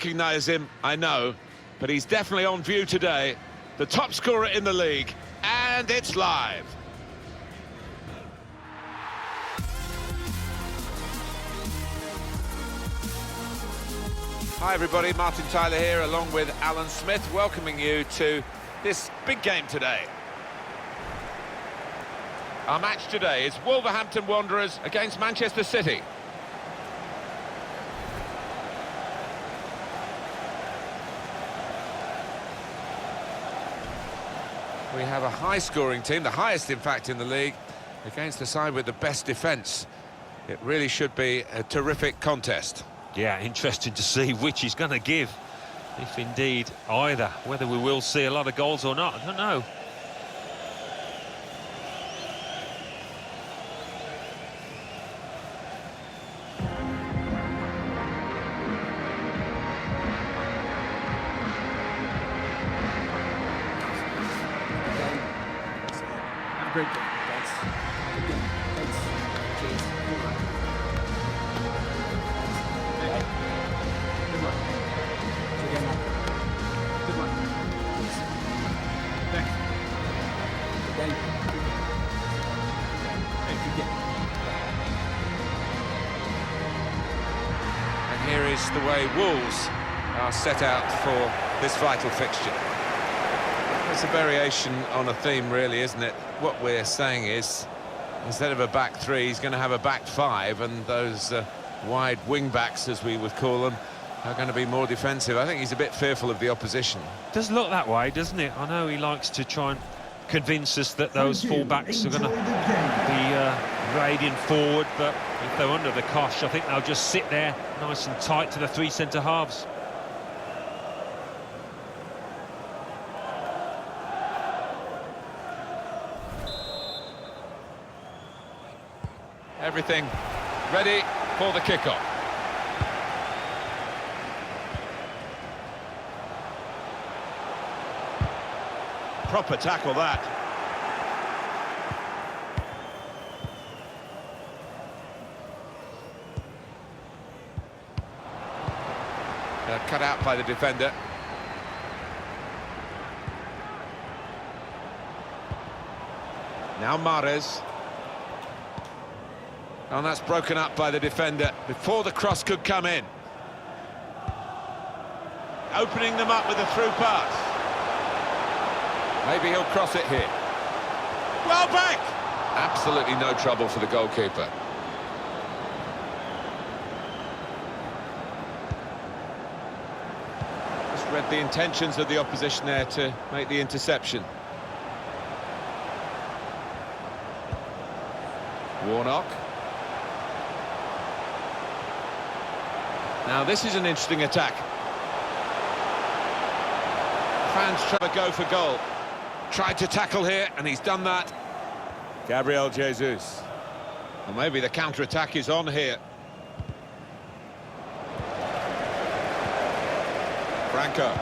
Recognise him, I know, but he's definitely on view today. The top scorer in the league, and it's live. Hi everybody, Martin Tyler here along with Alan Smith, welcoming you to this big game today. Our match today is Wolverhampton Wanderers against Manchester City. We have a high-scoring team, the highest, in fact, in the league, against the side with the best defence. It really should be a terrific contest. Yeah, interesting to see which he's going to give, if indeed either. Whether we will see a lot of goals or not, I don't know. Great game. Thanks. Good game. Thanks. Cheers. Good luck. Hey. Good luck. Again, good luck. Please. Thanks. Good game. Hey, good game. And here is the way Wolves are set out for this vital fixture. It's a variation on a theme, really, isn't it? What we're saying is, instead of a back three, he's going to have a back five, and those wide wing-backs, as we would call them, are going to be more defensive. I think he's a bit fearful of the opposition. Does look that way, doesn't it? I know he likes to try and convince us that those full-backs are going to be raiding forward, but if they're under the cosh, I think they'll just sit there nice and tight to the three centre-halves. Everything ready for the kickoff. Proper tackle that. Cut out by the defender. Now Mahrez. And that's broken up by the defender before the cross could come in. Opening them up with a through pass. Maybe he'll cross it here. Well back! Absolutely no trouble for the goalkeeper. Just read the intentions of the opposition there to make the interception. Warnock. Now this is an interesting attack. Fans try to go for goal. Tried to tackle here, and he's done that. Gabriel Jesus. Well, maybe the counter-attack is on here. Franco.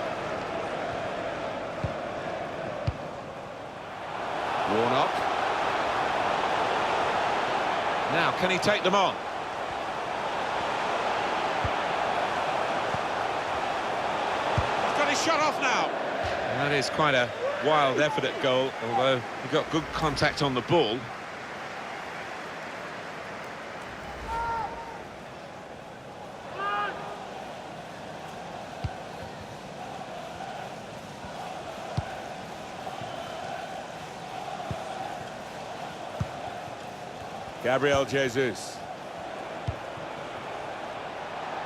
Warnock. Now, can he take them on? Shut off now. And that is quite a wild effort at goal, although he got good contact on the ball. Gabriel Jesus.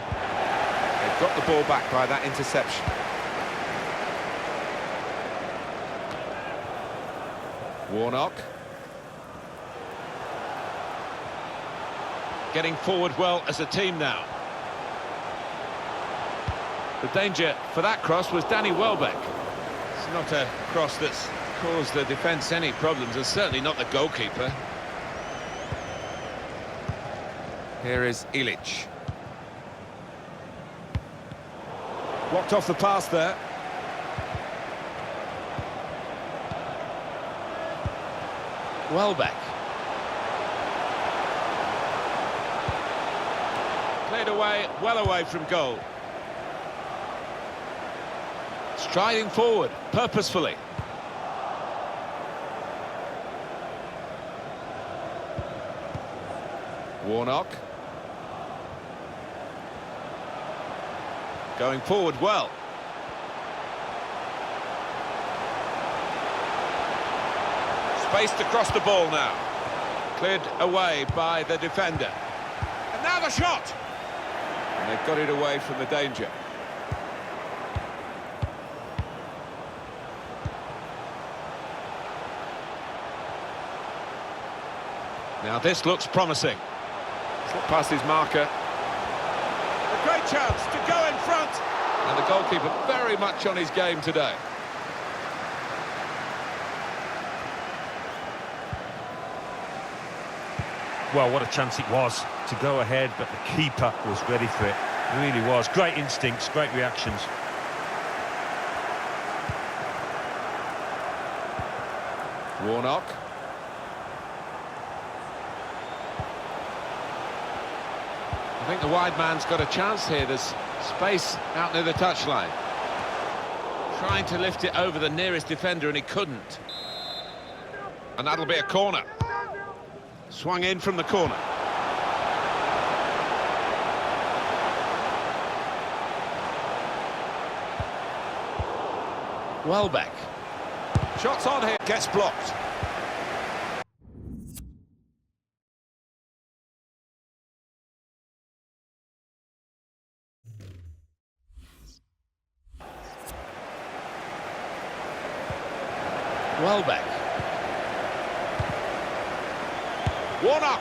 They've got the ball back by that interception. Warnock. Getting forward well as a team now. The danger for that cross was Danny Welbeck. It's not a cross that's caused the defence any problems, and certainly not the goalkeeper. Here is Ilic. Walked off the pass there. Welbeck. Cleared away, well away from goal. Striding forward, purposefully. Warnock. Going forward well. Spaced across the ball now. Cleared away by the defender. And now the shot! And they've got it away from the danger. Now this looks promising. Slip past his marker. A great chance to go in front. And the goalkeeper very much on his game today. Well, what a chance it was to go ahead, but the keeper was ready for it. He really was. Great instincts, great reactions. Warnock. I think the wide man's got a chance here. There's space out near the touchline. Trying to lift it over the nearest defender and he couldn't. And that'll be a corner. Swung in from the corner. Welbeck. Shots on here, gets blocked. Welbeck. Warnock.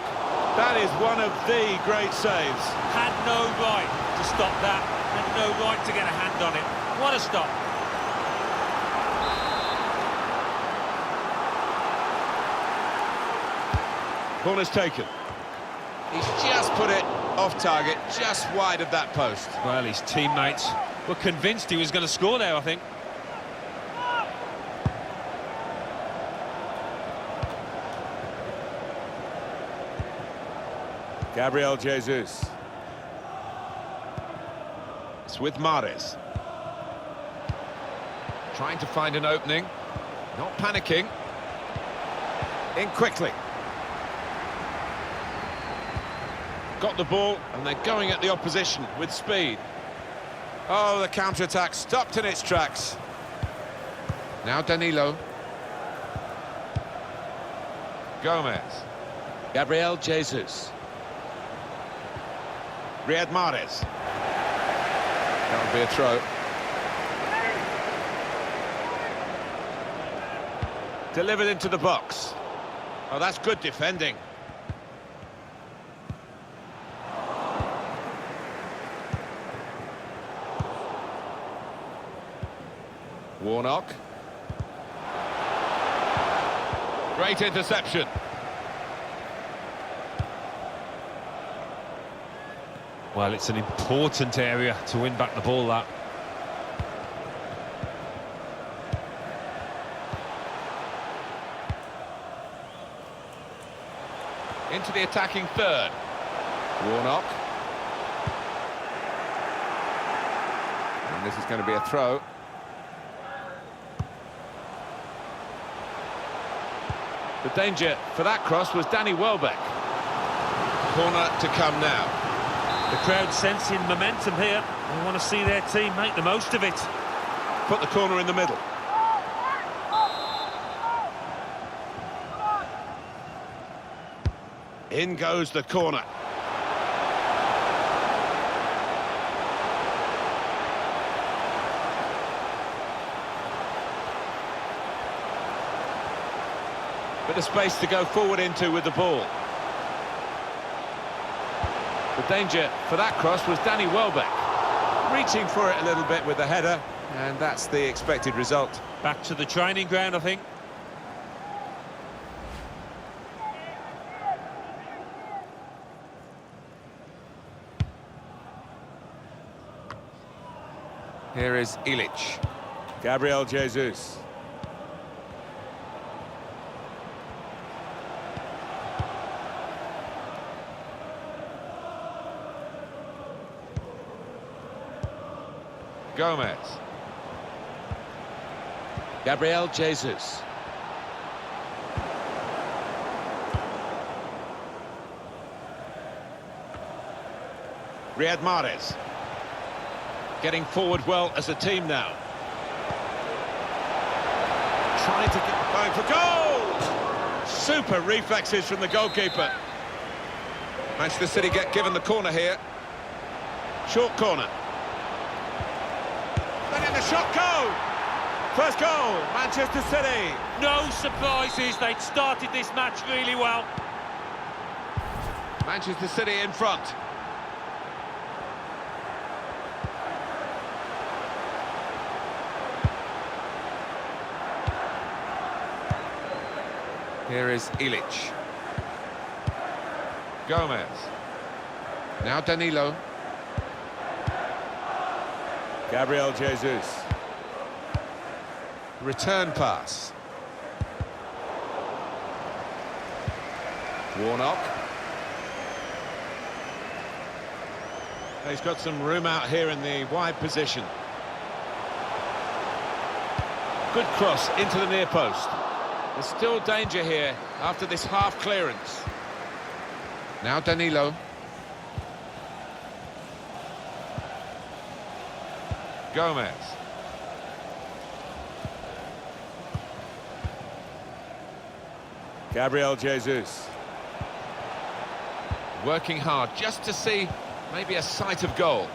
That is one of the great saves. Had no right to stop that. Had no right to get a hand on it. What a stop. Corner's taken. He's just put it off target, just wide of that post. Well, his teammates were convinced he was going to score there, I think. Gabriel Jesus. It's with Mahrez. Trying to find an opening. Not panicking. In quickly. Got the ball, and they're going at the opposition with speed. Oh, the counter-attack stopped in its tracks. Now Danilo. Gomez. Gabriel Jesus. Riyad Mahrez. That would be a throw. Delivered into the box. Oh, that's good defending. Warnock. Great interception. Well, it's an important area to win back the ball, that. Into the attacking third. Warnock. And this is going to be a throw. The danger for that cross was Danny Welbeck. Corner to come now. The crowd sensing momentum here. They want to see their team make the most of it. Put the corner in the middle. In goes the corner. Bit of space to go forward into with the ball. The danger for that cross was Danny Welbeck. Reaching for it a little bit with the header, and that's the expected result. Back to the training ground, I think. Here is Ilic. Gabriel Jesus. Gomez. Gabriel Jesus. Riyad Mahrez. Getting forward well as a team now. Trying to get going for goal! Super reflexes from the goalkeeper. Manchester City get given the corner here. Short corner. And in the shot goal! First goal, Manchester City. No surprises, they'd started this match really well. Manchester City in front. Here is Ilic. Gomez. Now Danilo. Gabriel Jesus. Return pass. Warnock. He's got some room out here in the wide position. Good cross into the near post. There's still danger here after this half clearance. Now Danilo. Gomez. Gabriel Jesus. Working hard just to see maybe a sight of goal.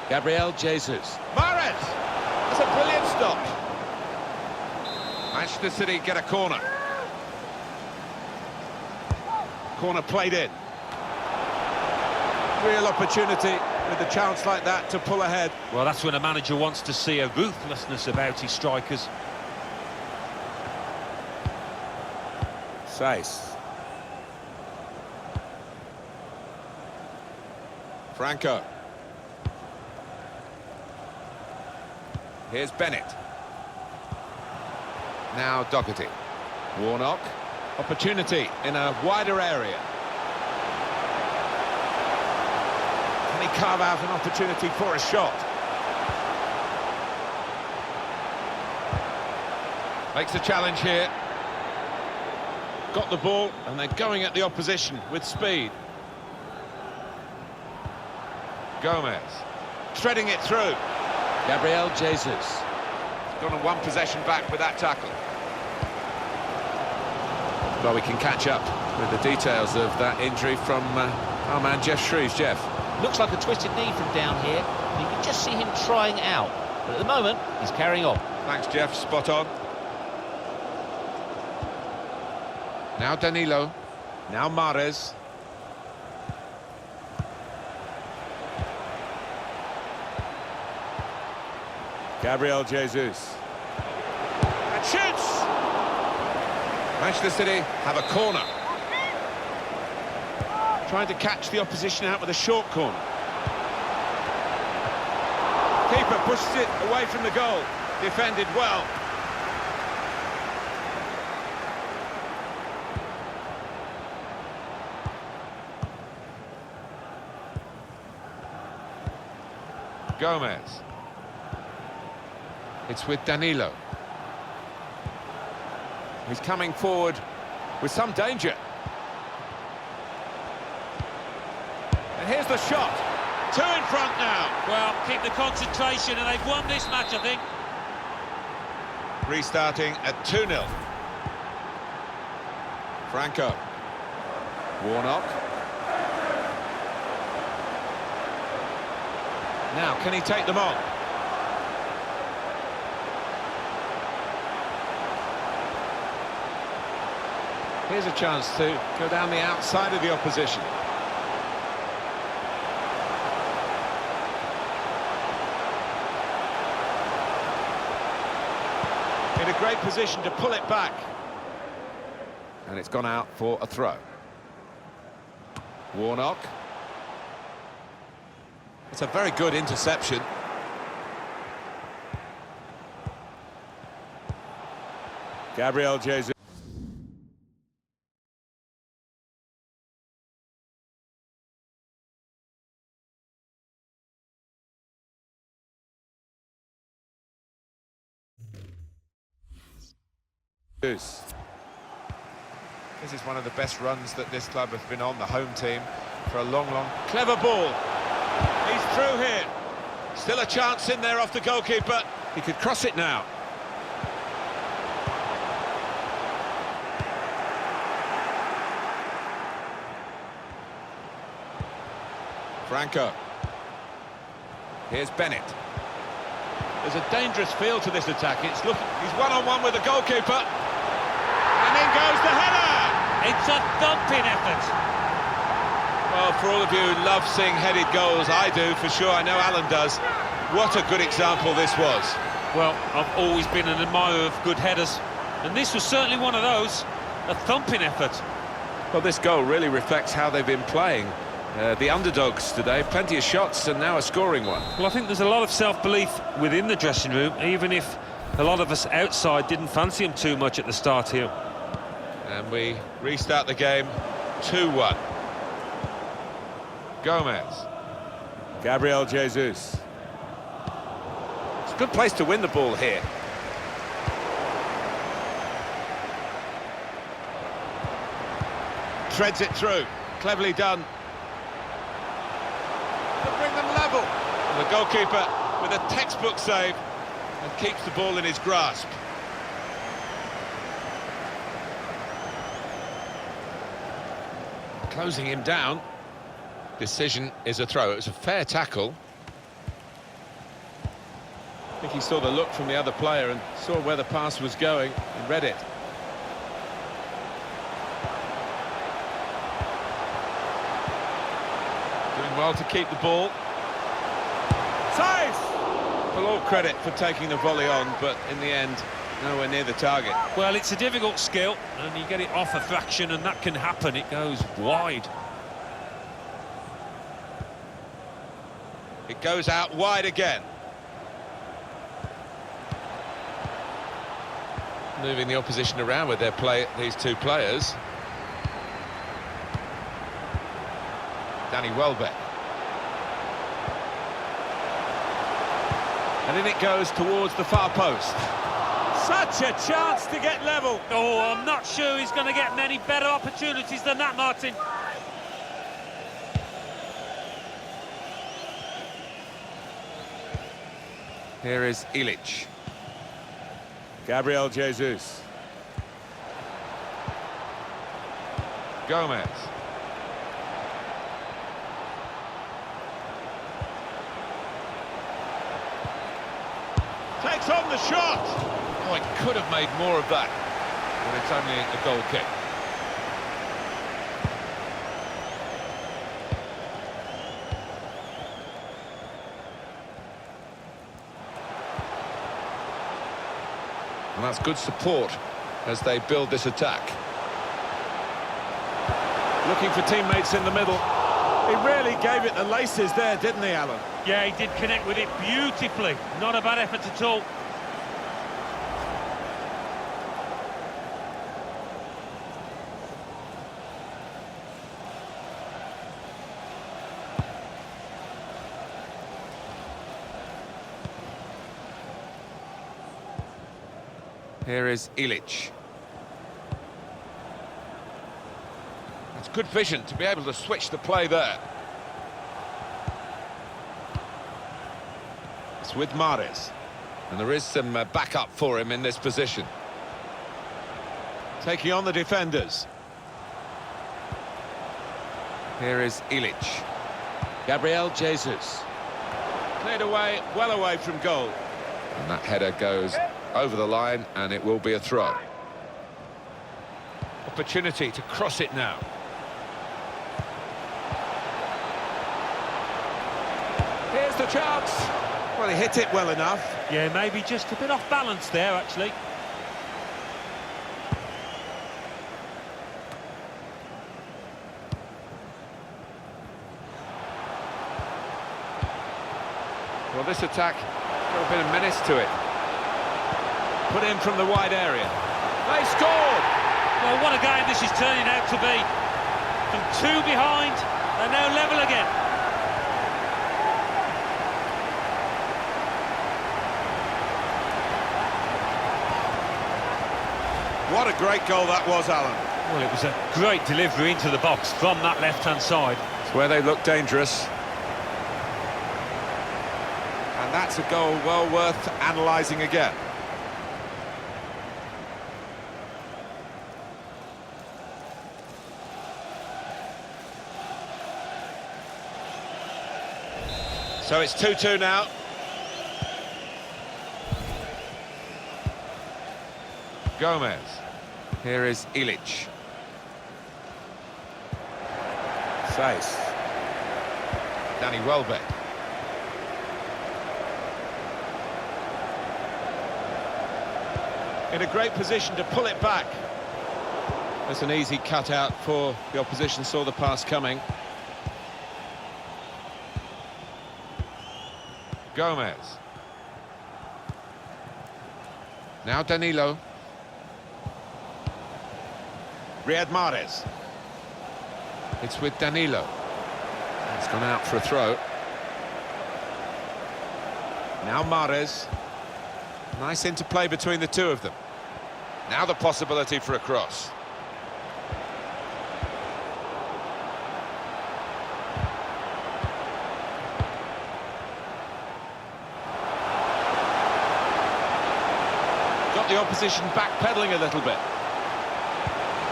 Gabriel Jesus. Mahrez! That's a brilliant stop. Manchester City get a corner. Corner played in. Real opportunity with a chance like that to pull ahead. Well, that's when a manager wants to see a ruthlessness about his strikers. Saiss. Franco. Here's Bennett. Now Doherty. Warnock. Opportunity in a wider area. Can he carve out an opportunity for a shot? Makes a challenge here. Got the ball and they're going at the opposition with speed. Gomez. Threading it through. Gabriel Jesus. Gone on one possession back with that tackle. Well, we can catch up with the details of that injury from our man Jeff Shreves. Jeff. Looks like a twisted knee from down here. You can just see him trying out. But at the moment, he's carrying on. Thanks, Jeff. Spot on. Now Danilo. Now Mahrez. Gabriel Jesus. And shoots! Manchester City have a corner. Trying to catch the opposition out with a short corner. Keeper pushes it away from the goal. Defended well. Gomez. It's with Danilo. He's coming forward with some danger. And here's the shot. Two in front now. Well, keep the concentration and they've won this match, I think. Restarting at 2-0. Franco. Warnock. Now, can he take them on? Here's a chance to go down the outside of the opposition. In a great position to pull it back. And it's gone out for a throw. Warnock. It's a very good interception. Gabriel Jesus. Jesus. This is one of the best runs that this club have been on, the home team, for a long, clever ball. He's through here. Still a chance in there off the goalkeeper. He could cross it now. Franco. Here's Bennett. There's a dangerous feel to this attack. He's one-on-one with the goalkeeper. And in goes the header! It's a thumping effort. Well, for all of you who love seeing headed goals, I do, for sure. I know Alan does. What a good example this was. Well, I've always been an admirer of good headers, and this was certainly one of those. A thumping effort. Well, this goal really reflects how they've been playing. The underdogs today, plenty of shots and now a scoring one. Well, I think there's a lot of self-belief within the dressing room, even if a lot of us outside didn't fancy him too much at the start here. And we restart the game 2-1. Gomez. Gabriel Jesus. It's a good place to win the ball here. Threads it through. Cleverly done. To bring them level. And the goalkeeper with a textbook save and keeps the ball in his grasp. Closing him down. Decision is a throw. It was a fair tackle. I think he saw the look from the other player and saw where the pass was going and read it. Doing well to keep the ball. Save! Well, all credit for taking the volley on, but in the end, nowhere near the target. Well, it's a difficult skill, and you get it off a fraction, and that can happen. It goes wide. It goes out wide again. Moving the opposition around with these two players. Danny Welbeck. And in it goes towards the far post. Such a chance to get level. Oh, I'm not sure he's going to get many better opportunities than that, Martin. Here is Ilic. Gabriel Jesus. Gomez. Takes on the shot. Oh, it could have made more of that. But it's only a goal kick. And that's good support as they build this attack. Looking for teammates in the middle. He really gave it the laces there, didn't he, Alan? Yeah, he did connect with it beautifully. Not a bad effort at all. Here is Ilic. It's good vision to be able to switch the play there. It's with Mahrez. And there is some backup for him in this position. Taking on the defenders. Here is Ilic. Gabriel Jesus. Cleared away, well away from goal. And that header goes over the line, and it will be a throw. Opportunity to cross it now. Here's the chance. Well, he hit it well enough. Yeah, maybe just a bit off balance there, actually. Well, this attack got a bit of menace to it. Put in from the wide area. They scored! Well, what a game this is turning out to be. From two behind, they're now level again. What a great goal that was, Alan. Well, it was a great delivery into the box from that left-hand side. It's where they look dangerous. And that's a goal well worth analysing again. So it's 2-2 now. Gomez. Here is Ilic. Sace. Danny Welbeck. In a great position to pull it back. That's an easy cutout for the opposition, saw the pass coming. Gomez. Now Danilo. Riyad Mahrez. It's with Danilo. It's gone out for a throw. Now Mahrez. Nice interplay between the two of them. Now the possibility for a cross. Got the opposition backpedaling a little bit.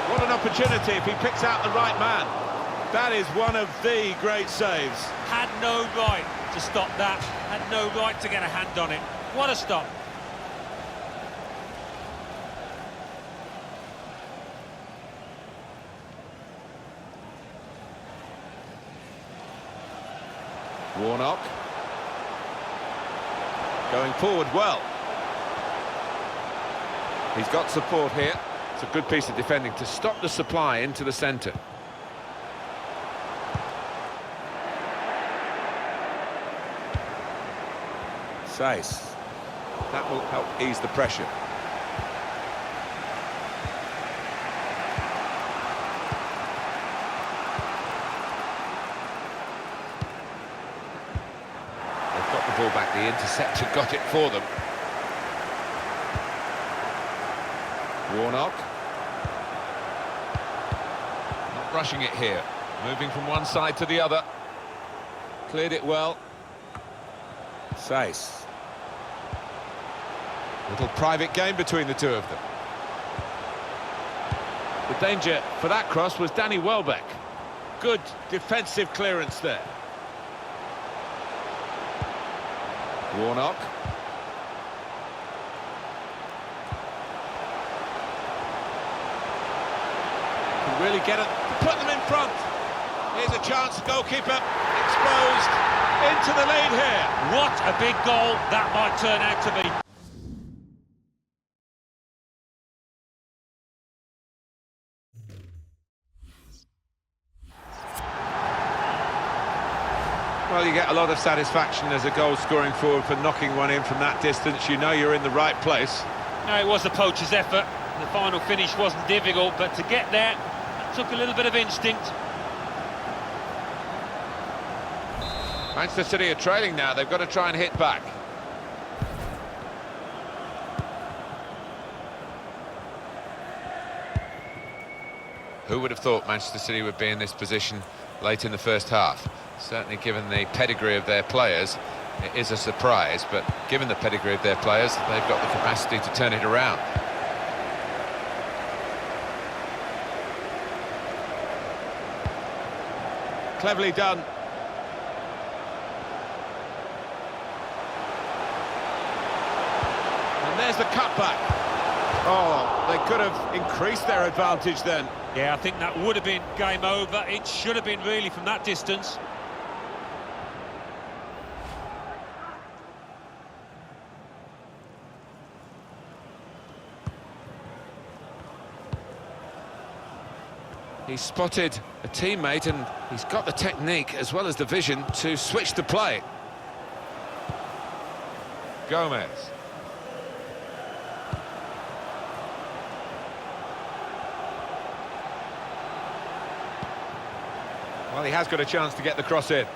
What an opportunity if he picks out the right man. That is one of the great saves. Had no right to stop that. Had no right to get a hand on it. What a stop. Warnock. Going forward well. He's got support here. It's a good piece of defending to stop the supply into the centre. Sace. That will help ease the pressure. They've got the ball back. The interceptor got it for them. Warnock. Not rushing it here. Moving from one side to the other. Cleared it well. Sace. Little private game between the two of them. The danger for that cross was Danny Welbeck. Good defensive clearance there. Warnock. Can really get it, put them in front. Here's a chance, goalkeeper exposed into the lead here. What a big goal that might turn out to be. Well, you get a lot of satisfaction as a goal-scoring forward for knocking one in from that distance. You know you're in the right place. No, it was the poacher's effort. The final finish wasn't difficult, but to get there, it took a little bit of instinct. Manchester City are trailing now. They've got to try and hit back. Who would have thought Manchester City would be in this position late in the first half? Certainly given the pedigree of their players, it is a surprise, but given the pedigree of their players, they've got the capacity to turn it around. Cleverly done. And there's the cutback. Oh, they could have increased their advantage then. Yeah, I think that would have been game over. It should have been really from that distance. He spotted a teammate and he's got the technique as well as the vision to switch the play. Gomez. Well, he has got a chance to get the cross in.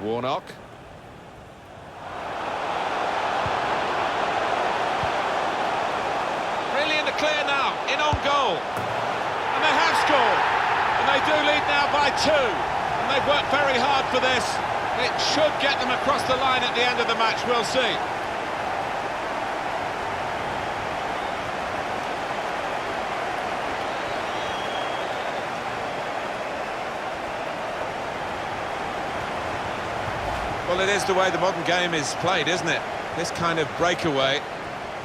Warnock. in on goal. And they have scored. And they do lead now by 2. And they've worked very hard for this. It should get them across the line at the end of the match, we'll see. Well, it is the way the modern game is played, isn't it? This kind of breakaway,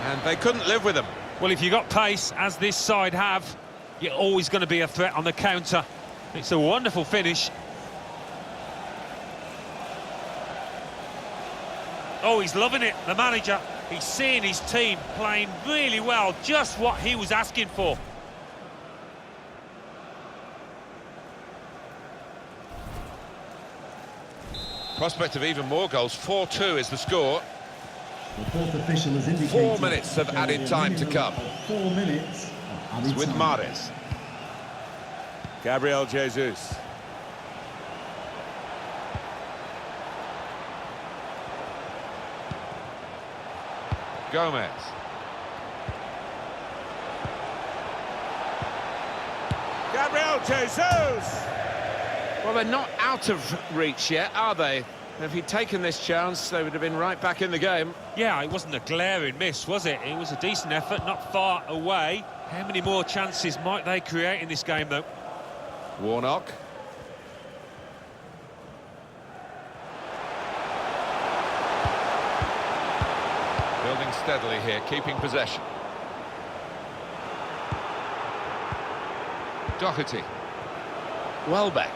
and they couldn't live with them. Well, if you've got pace, as this side have, you're always going to be a threat on the counter. It's a wonderful finish. Oh, he's loving it, the manager. He's seeing his team playing really well, just what he was asking for. Prospect of even more goals. 4-2 is the score. The fourth official has indicated 4 minutes of added time to come. 4 minutes of added With time. Mahrez. Gabriel Jesus. Gomez. Gabriel Jesus! Well, they're not out of reach yet, are they? If he'd taken this chance, they would have been right back in the game. Yeah, it wasn't a glaring miss, was it? It was a decent effort, not far away. How many more chances might they create in this game, though? Warnock. Building steadily here, keeping possession. Doherty. Welbeck.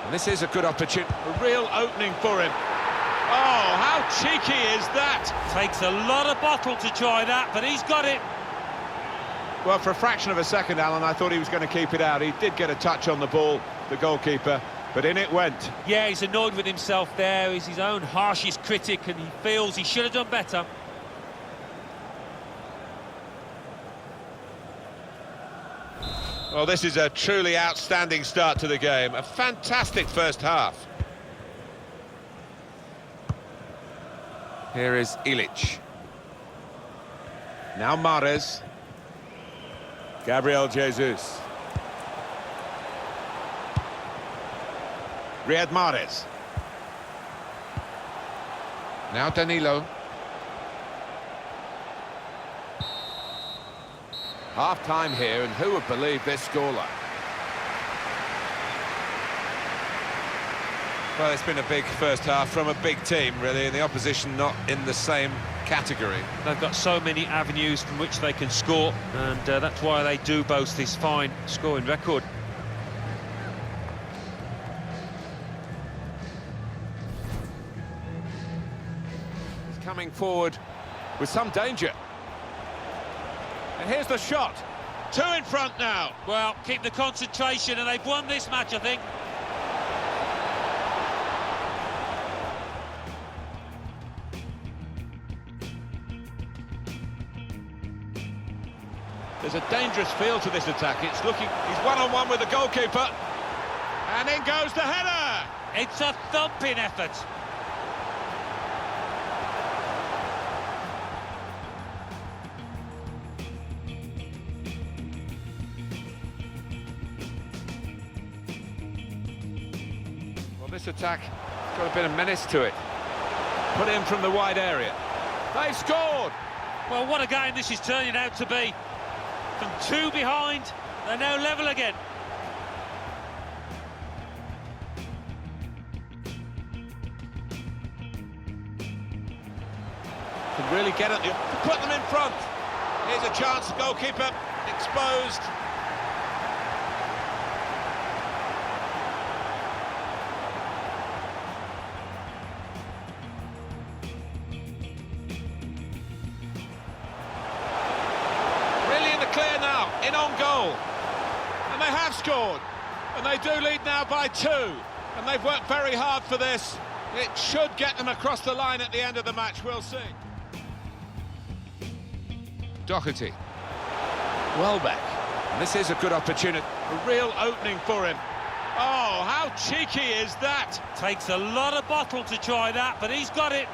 And this is a good opportunity. A real opening for him. Oh, how cheeky is that? Takes a lot of bottle to try that, but he's got it. Well, for a fraction of a second, Alan, I thought he was going to keep it out. He did get a touch on the ball, the goalkeeper, but in it went. Yeah, he's annoyed with himself there. He's his own harshest critic, and he feels he should have done better. Well, this is a truly outstanding start to the game. A fantastic first half. Here is Ilic. Now Mahrez. Gabriel Jesus. Riyad Mahrez. Now Danilo. Half-time here, and who would believe this scoreline? Well, it's been a big first half from a big team, really, and the opposition not in the same category. They've got so many avenues from which they can score, and that's why they do boast this fine scoring record. He's coming forward with some danger. And here's the shot. 2 in front now. Well, keep the concentration, and they've won this match, I think. There's a dangerous feel to this attack. It's looking... He's one-on-one with the goalkeeper. And in goes the header. It's a thumping effort. Well, this attack got a bit of menace to it. Put in from the wide area. They've scored! Well, what a game this is turning out to be. From 2 behind, they're now level again. Can really get it. Put them in front. Here's a chance. Goalkeeper exposed. Clear now, in on goal. And they have scored. And they do lead now by 2. And they've worked very hard for this. It should get them across the line at the end of the match, we'll see. Doherty. Welbeck. And this is a good opportunity. A real opening for him. Oh, how cheeky is that? Takes a lot of bottle to try that, but he's got it.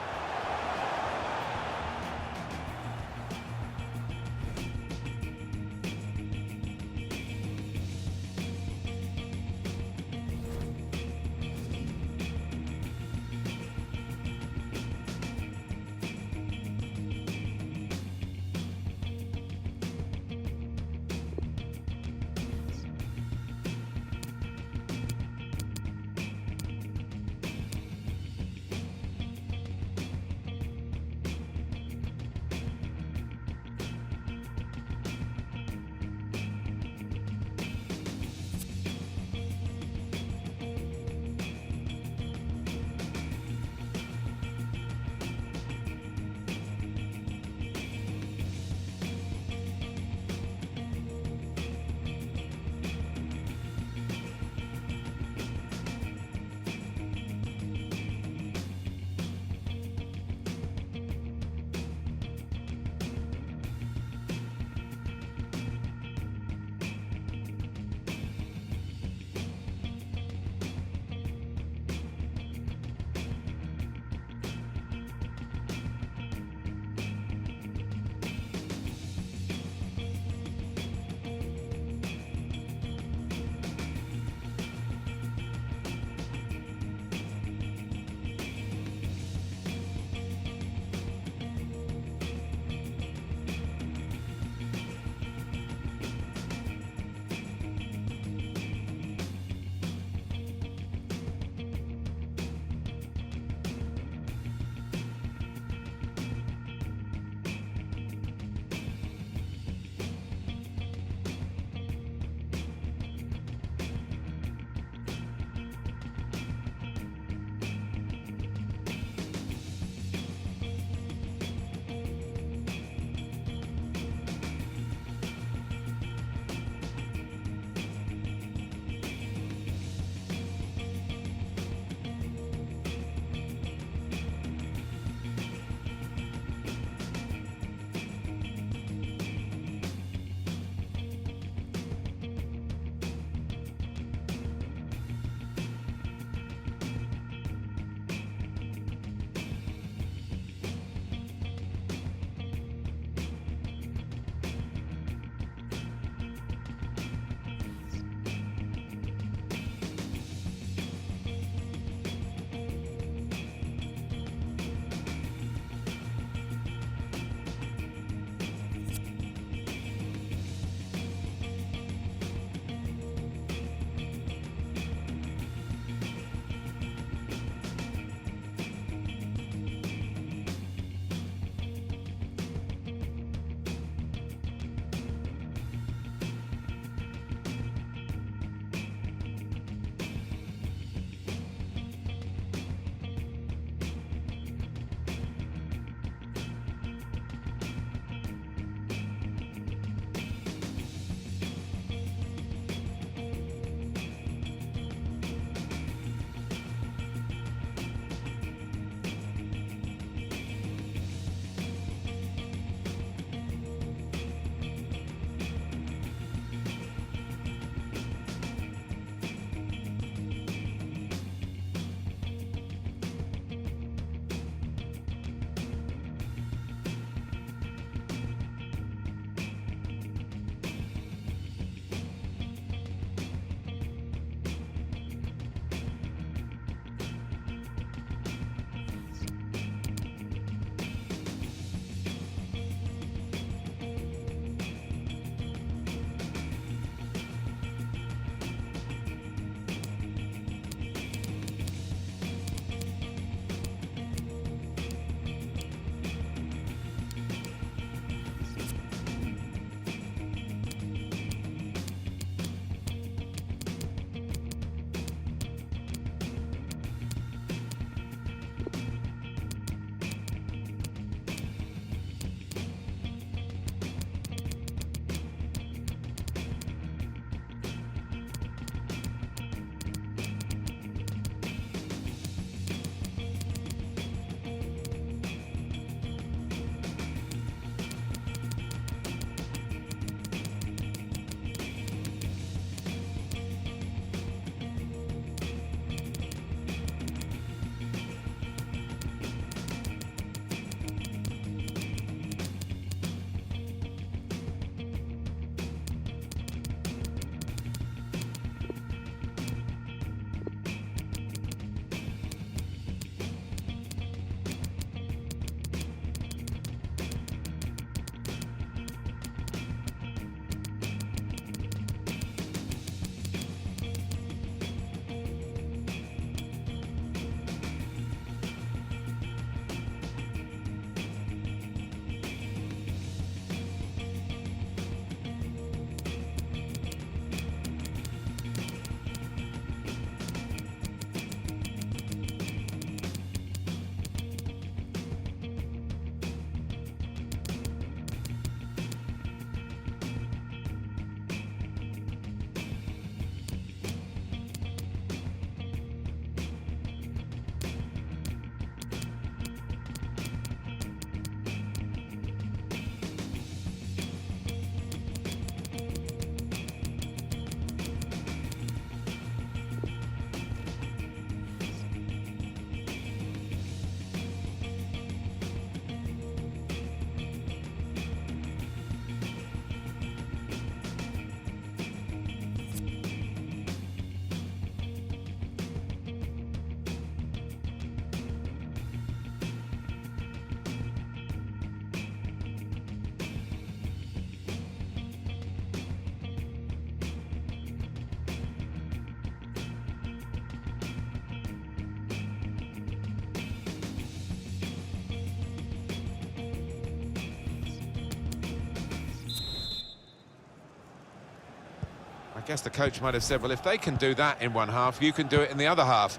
guess the coach might have said, well, if they can do that in one half, you can do it in the other half.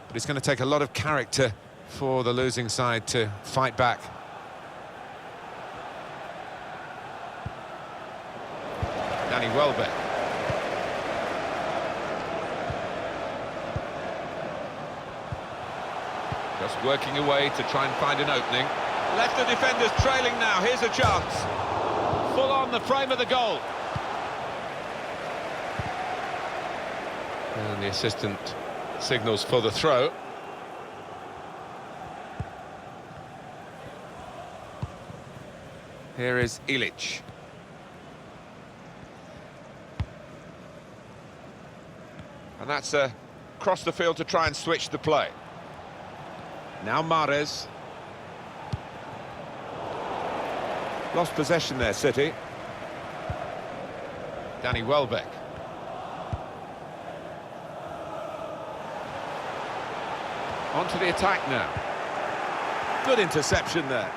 But it's going to take a lot of character for the losing side to fight back. Danny Welbeck. Just working away to try and find an opening. Left the defenders trailing now. Here's a chance. Full on the frame of the goal. And the assistant signals for the throw. Here is Ilic. And that's across the field to try and switch the play. Now Mahrez. Lost possession there, City. Danny Welbeck. Onto the attack now. Good interception there.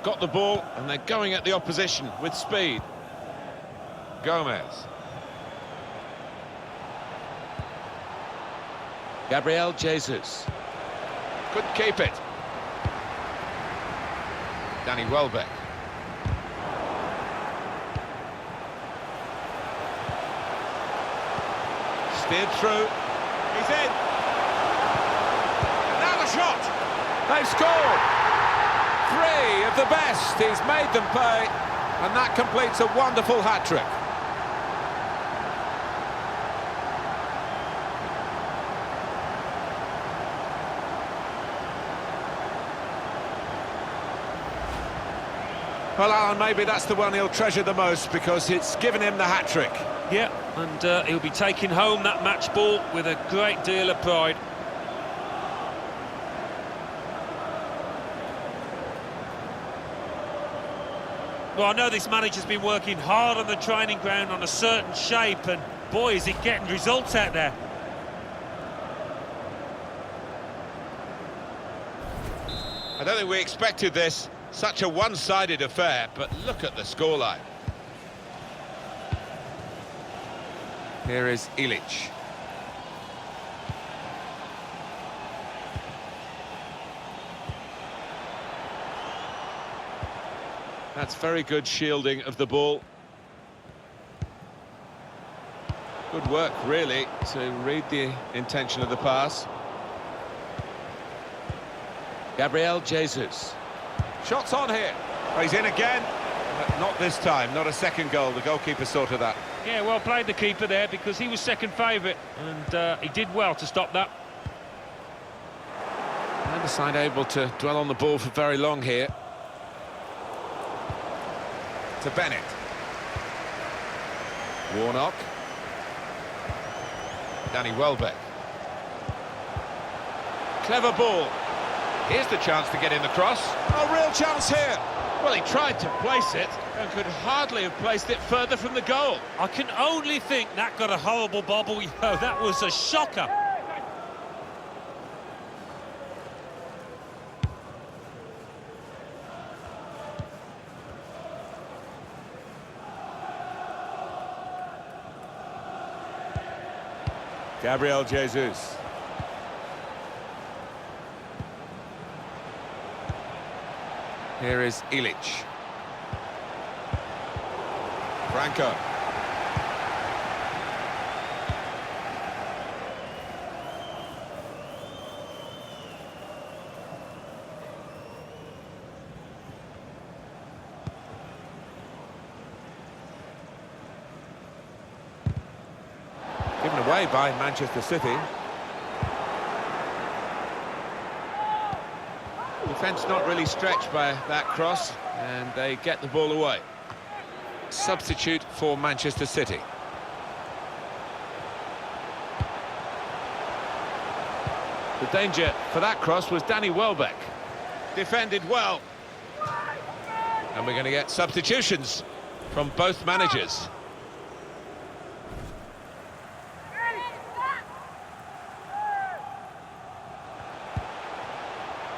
Got the ball, and they're going at the opposition with speed. Gomez. Gabriel Jesus. Couldn't keep it. Danny Welbeck. Steered through. He's in. Now the shot. They've scored. 3 of the best. He's made them pay. And that completes a wonderful hat-trick. Well, Alan, maybe that's the one he'll treasure the most because it's given him the hat-trick. Yeah, and he'll be taking home that match ball with a great deal of pride. Well, I know this manager's been working hard on the training ground on a certain shape, and boy, is he getting results out there. I don't think we expected this. Such a one-sided affair, but look at the scoreline. Here is Ilic. That's very good shielding of the ball. Good work, really, to read the intention of the pass. Gabriel Jesus. Shots on here. Oh, he's in again. But not this time, not a second goal. The goalkeeper sorted that. Yeah, well played the keeper there because he was second favourite, and he did well to stop that. Neither side able to dwell on the ball for very long here. To Bennett. Warnock. Danny Welbeck. Clever ball. Here's the chance to get in the cross. A real chance here. Well, he tried to place it and could hardly have placed it further from the goal. I can only think that got a horrible bobble. You know, that was a shocker. Gabriel Jesus. Here is Ilic. Franco. Given away by Manchester City. Defence not really stretched by that cross, and they get the ball away. Substitute for Manchester City. The danger for that cross was Danny Welbeck. Defended well. And we're going to get substitutions from both managers.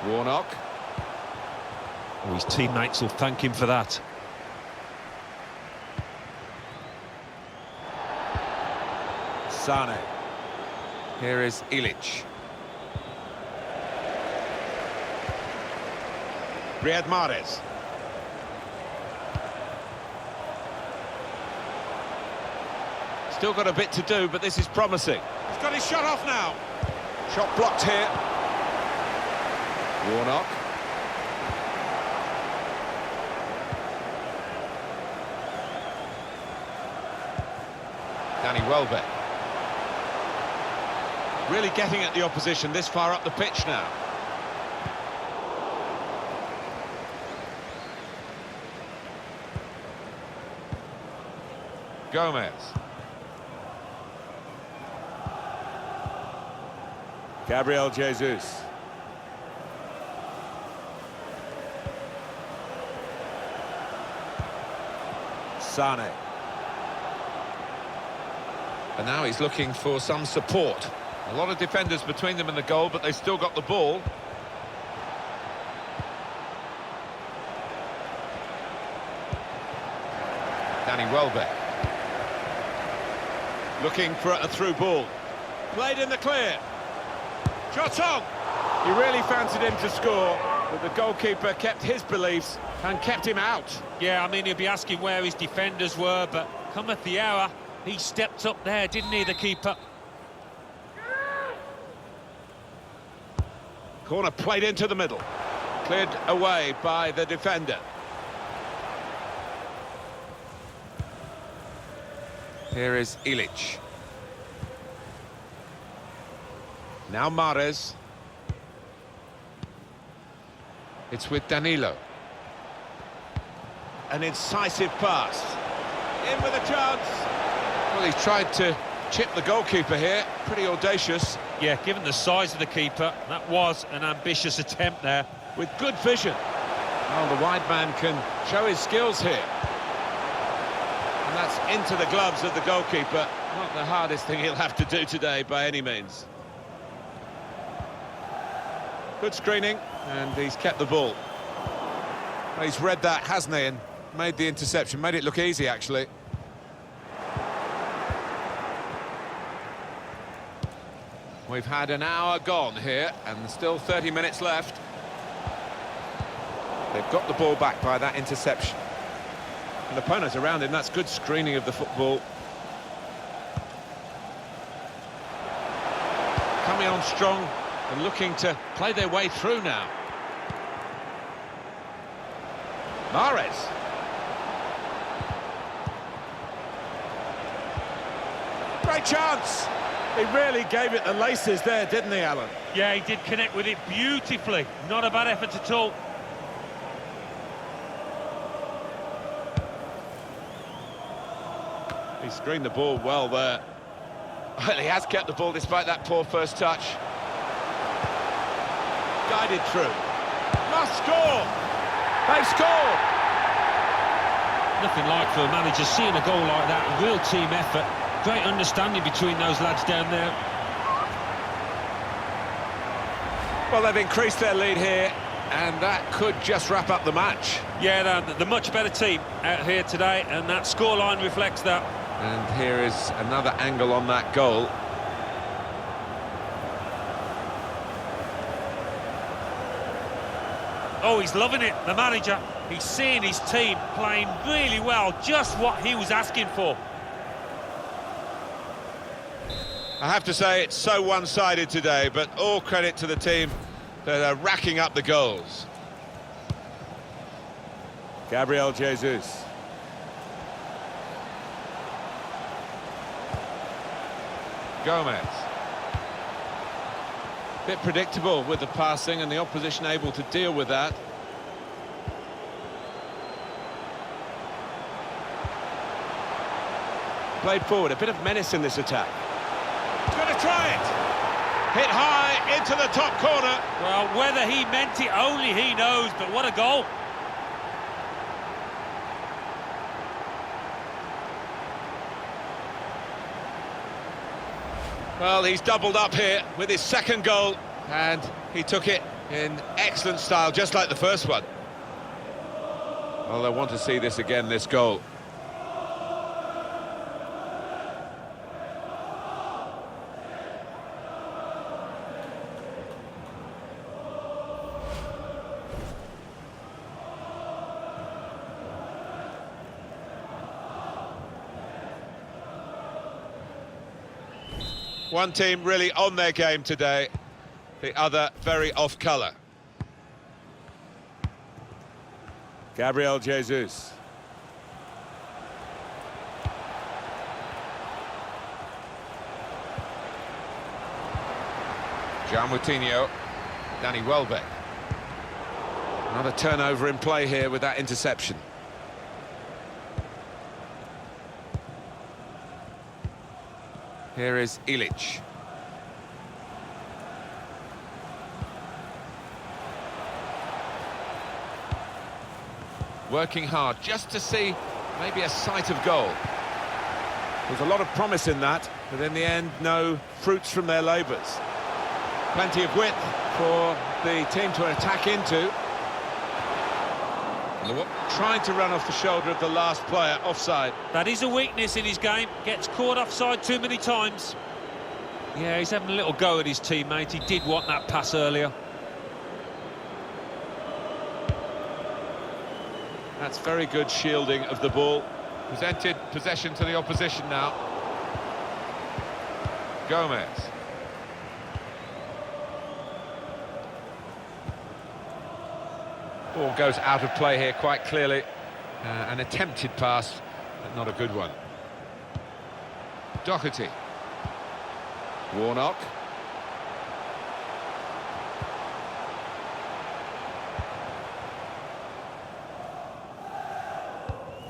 Warnock. Oh, his teammates will thank him for that. Sane. Here is Ilic. Riyad Mahrez. Still got a bit to do, but this is promising. He's got his shot off now. Shot blocked here. Warnock. Danny Welbeck. Really getting at the opposition this far up the pitch now. Gomez. Gabriel Jesus. Sane. And now he's looking for some support. A lot of defenders between them and the goal, but they still got the ball. Danny Welbeck. Looking for a through ball. Played in the clear. Shot on! He really fancied him to score, but the goalkeeper kept his beliefs and kept him out. Yeah, I mean, he'll be asking where his defenders were, but cometh the hour, he stepped up there, didn't he, the keeper? Corner played into the middle. Cleared away by the defender. Here is Ilic. Now Mahrez. It's with Danilo. An incisive pass. In with a chance. Well, he's tried to chip the goalkeeper here. Pretty audacious. Yeah, given the size of the keeper, that was an ambitious attempt there. With good vision. Well, the wide man can show his skills here. And that's into the gloves of the goalkeeper. Not the hardest thing he'll have to do today by any means. Good screening, and he's kept the ball. Well, he's read that, hasn't he, and made the interception. Made it look easy, actually. We've had an hour gone here, and there's still 30 minutes left. They've got the ball back by that interception. And opponents around him, that's good screening of the football. Coming on strong and looking to play their way through now. Mahrez. Great chance. He really gave it the laces there, didn't he, Alan? Yeah, he did connect with it beautifully. Not a bad effort at all. He screened the ball well there. Well, he has kept the ball despite that poor first touch. Guided through. Must score! They scored! Nothing like for a manager seeing a goal like that. A real team effort. Great understanding between those lads down there. Well, they've increased their lead here, and that could just wrap up the match. Yeah, they're the much better team out here today, and that scoreline reflects that. And here is another angle on that goal. Oh, he's loving it, the manager. He's seeing his team playing really well, just what he was asking for. I have to say, it's so one-sided today, but all credit to the team that are racking up the goals. Gabriel Jesus. Gomez. Bit predictable with the passing and the opposition able to deal with that. Played forward, a bit of menace in this attack. He's going to try it. Hit high into the top corner. Well, whether he meant it, only he knows, but what a goal. Well, he's doubled up here with his second goal, and he took it in excellent style, just like the first one. Well, I want to see this again, this goal. One team really on their game today, the other very off colour. Gabriel Jesus. João Moutinho, Danny Welbeck. Another turnover in play here with that interception. Here is Ilic. Working hard just to see maybe a sight of goal. There's a lot of promise in that, but in the end, no fruits from their labours. Plenty of width for the team to attack into. Trying to run off the shoulder of the last player, offside. That is a weakness in his game. Gets caught offside too many times. Yeah, he's having a little go at his teammate. He did want that pass earlier. That's very good shielding of the ball. Presented possession to the opposition now. Gomez. Ball goes out of play here quite clearly. An attempted pass, but not a good one. Doherty. Warnock.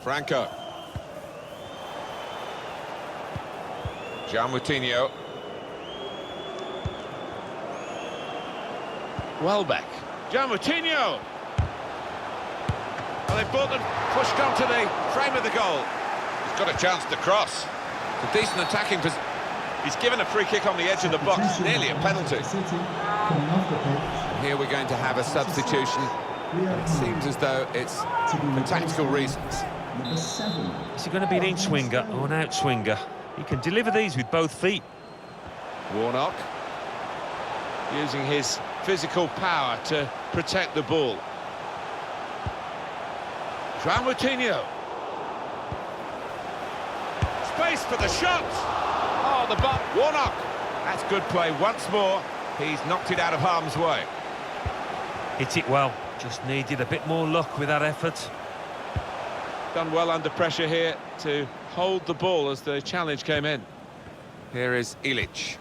Franco. João Moutinho. Welbeck. João Moutinho. Well, they've brought them pushed onto the frame of the goal. He's got a chance to cross. It's a decent attacking position. He's given a free kick on the edge of the box, nearly a penalty. Here we're going to have a substitution. It seems as though it's for tactical reasons. Is he going to be an in-swinger or an out-swinger? He can deliver these with both feet. Warnock using his physical power to protect the ball. João Moutinho. Space for the shot. Oh, the butt. Warnock. That's good play once more. He's knocked it out of harm's way. Hit it well. Just needed a bit more luck with that effort. Done well under pressure here to hold the ball as the challenge came in. Here is Ilic.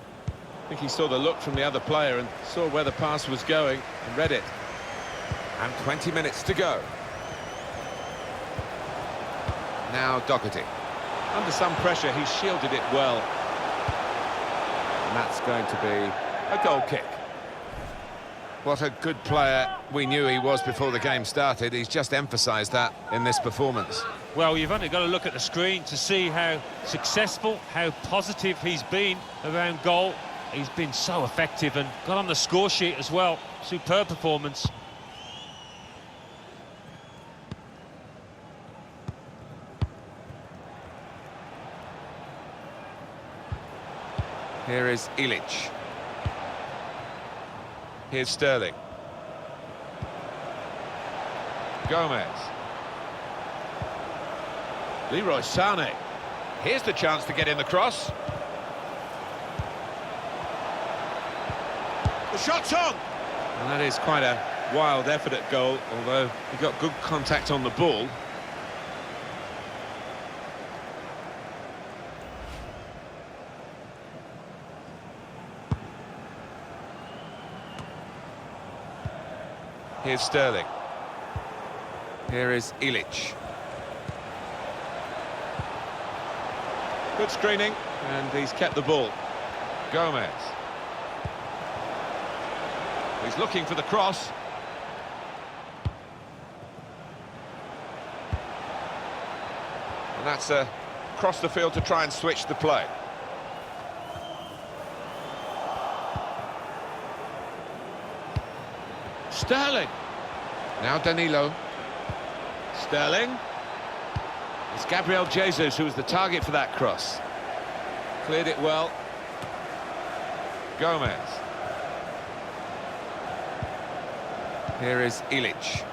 I think he saw the look from the other player and saw where the pass was going and read it. And 20 minutes to go. Now Doherty. Under some pressure, he shielded it well. And that's going to be a goal kick. What a good player we knew he was before the game started. He's just emphasised that in this performance. Well, you've only got to look at the screen to see how successful, how positive he's been around goal. He's been so effective and got on the score sheet as well. Superb performance. Here is Ilic. Here's Sterling. Gomez. Leroy Sané. Here's the chance to get in the cross. The shot's on! And that is quite a wild effort at goal, although he got good contact on the ball. Here's Sterling. Here is Ilic. Good screening, and he's kept the ball. Gomez. He's looking for the cross. And that's across the field to try and switch the play. Sterling. Now Danilo. Sterling. It's Gabriel Jesus who was the target for that cross. Cleared it well. Gomez. Here is Ilic.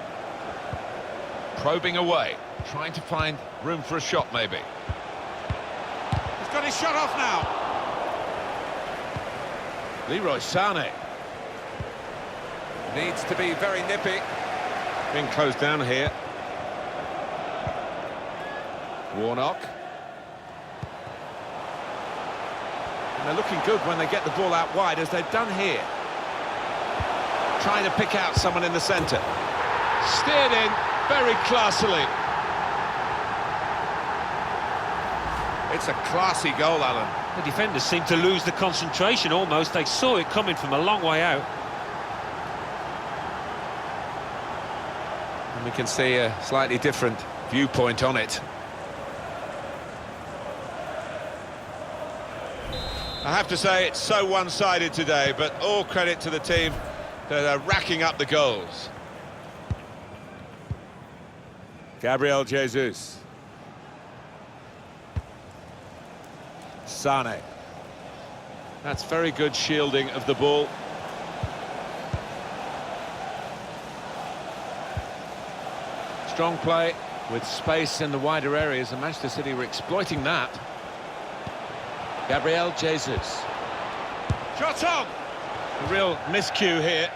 Probing away, trying to find room for a shot maybe. He's got his shot off now. Leroy Sané. Needs to be very nippy. Being closed down here. Warnock. And they're looking good when they get the ball out wide, as they've done here. Trying to pick out someone in the centre. Steered in very classily. It's a classy goal, Alan. The defenders seem to lose the concentration almost. They saw it coming from a long way out. And we can see a slightly different viewpoint on it. I have to say it's so one-sided today, but all credit to the team that are racking up the goals. Gabriel Jesus. Sané. That's very good shielding of the ball. Strong play with space in the wider areas, and Manchester City were exploiting that. Gabriel Jesus. Shot on! A real miscue here.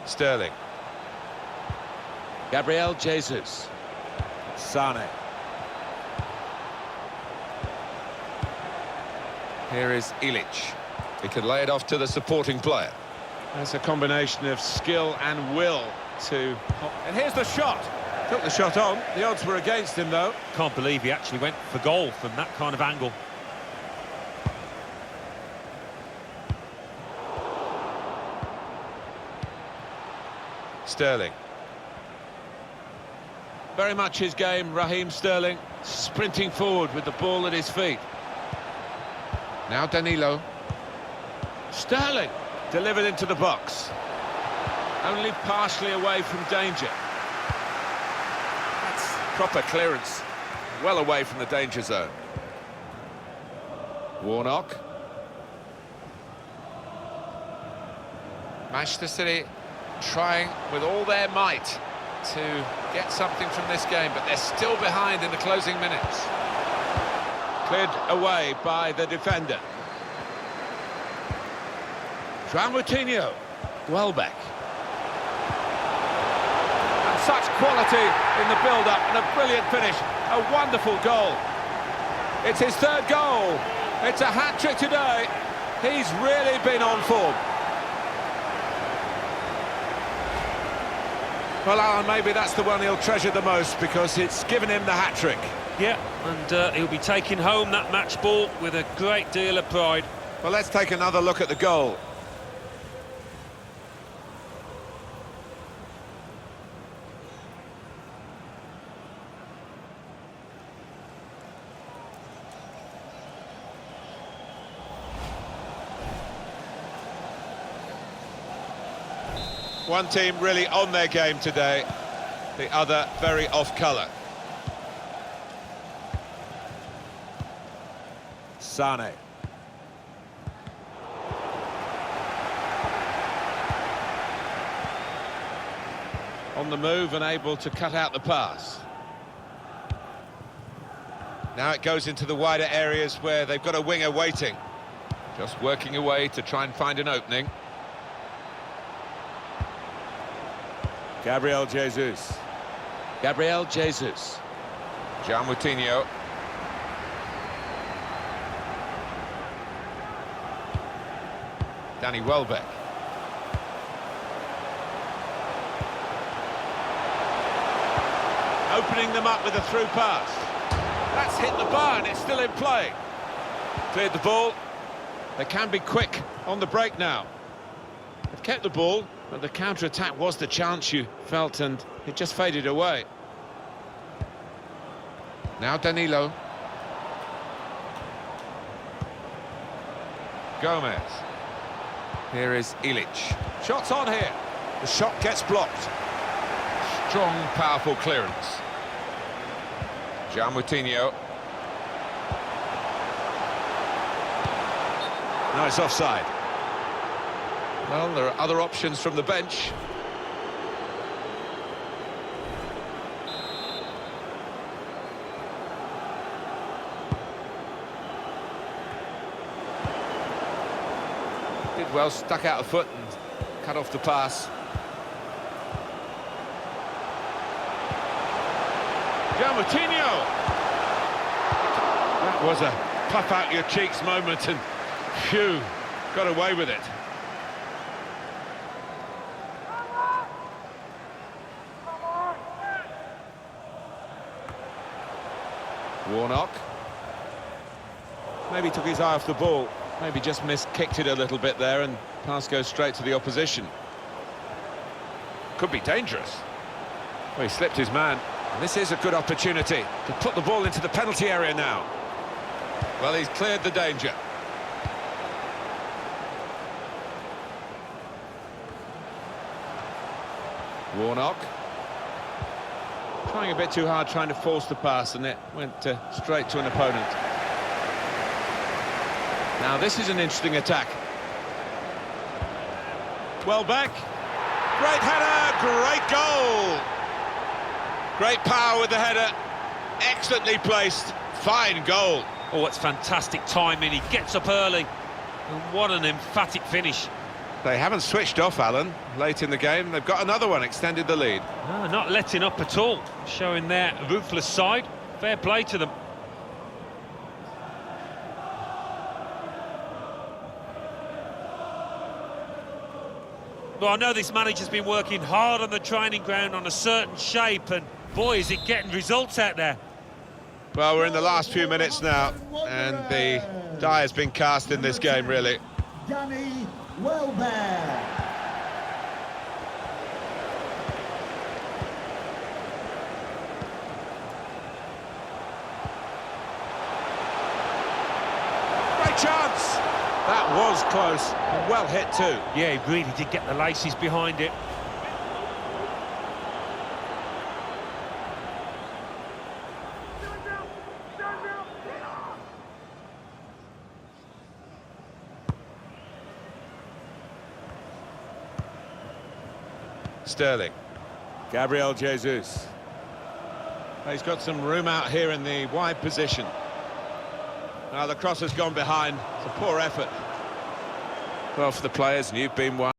Sterling. Gabriel Jesus. Sané. Here is Ilic. He could lay it off to the supporting player. That's a combination of skill and will to... And here's the shot. Took the shot on. The odds were against him, though. Can't believe he actually went for goal from that kind of angle. Sterling. Very much his game, Raheem Sterling. Sprinting forward with the ball at his feet. Now Danilo. Sterling delivered into the box. Only partially away from danger. That's proper clearance. Well away from the danger zone. Warnock. Manchester City trying with all their might to get something from this game, but they're still behind in the closing minutes. Cleared away by the defender. João Moutinho. Welbeck. And such quality in the build-up, and a brilliant finish. A wonderful goal. It's his third goal. It's a hat-trick today. He's really been on form. Well, Alan, maybe that's the one he'll treasure the most, because it's given him the hat-trick. Yeah, and he'll be taking home that match ball with a great deal of pride. Well, let's take another look at the goal. One team really on their game today, the other very off-colour. Sané. On the move and able to cut out the pass. Now it goes into the wider areas where they've got a winger waiting. Just working away to try and find an opening. Gabriel Jesus. Gabriel Jesus. João Moutinho. Danny Welbeck. Opening them up with a through pass. That's hit the bar and it's still in play. Cleared the ball. They can be quick on the break now. They've kept the ball, but the counter-attack was the chance you felt, and it just faded away. Now Danilo. Gomez. Here is Ilic. Shots on here. The shot gets blocked. Strong, powerful clearance. João Moutinho. No, it's offside. Well, there are other options from the bench. Did well, stuck out a foot and cut off the pass. Moutinho. That was a puff out your cheeks moment, and phew, got away with it. Warnock. Maybe took his eye off the ball. Maybe just kicked it a little bit there, and pass goes straight to the opposition. Could be dangerous. Well, he slipped his man. And this is a good opportunity to put the ball into the penalty area now. Well, he's cleared the danger. Warnock. Trying a bit too hard, trying to force the pass, and it went straight to an opponent. Now, this is an interesting attack. Well back. Great header, great goal. Great power with the header, excellently placed, fine goal. Oh, it's fantastic timing, he gets up early, and what an emphatic finish. They haven't switched off, Alan, late in the game. They've got another one, extended the lead. No, not letting up at all, showing their ruthless side. Fair play to them. Well, I know this manager's been working hard on the training ground on a certain shape, and boy, is it getting results out there. Well, we're in the last few minutes now, and the die has been cast in this game, really. Danny Welbeck. Great chance! That was close, and well hit too. Yeah, he really did get the laces behind it. Sterling. Gabriel Jesus. He's got some room out here in the wide position. Now the cross has gone behind. It's a poor effort. Well, for the players, and you've been one.